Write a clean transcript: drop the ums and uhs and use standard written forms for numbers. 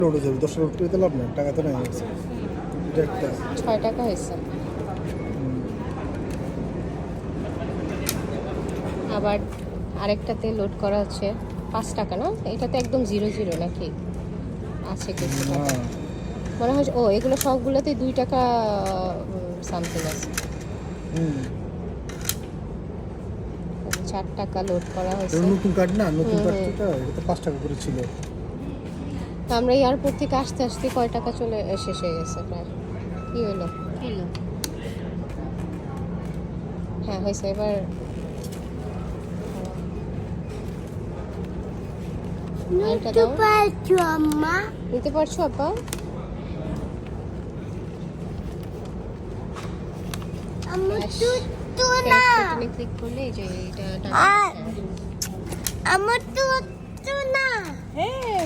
Load হয়ে যাবে 10 load করে দিলাম না টাকা তো নাই আছে এটা একটা 6 টাকা হয়েছে। আবার আরেকটাতে লোড করা হচ্ছে 5 টাকা না, এটাতে একদম 00 নাকি আছে কিছু না টাকা মনে হয়। ও এগুলো সবগুলোতে 2 টাকা সামথিং আছে। 4 টাকা লোড করা হয়েছে। এটা নতুন কার্ড না, নতুন কার্ড তো এটা তো 5 টাকা করে ছিল। তো আমরা এয়ারপোর্ট থেকে আসতে আসতে কয় টাকা চলে শেষ হয়ে গেছে প্রায়। কি হলো? হ্যাঁ হয়েছে। এবার নিতে পারছো আম্মা? নিতে পারছো আপা? আম্মু তো না, ক্লিক করলে এই যে এটা আম্মু তো না। হ্যাঁ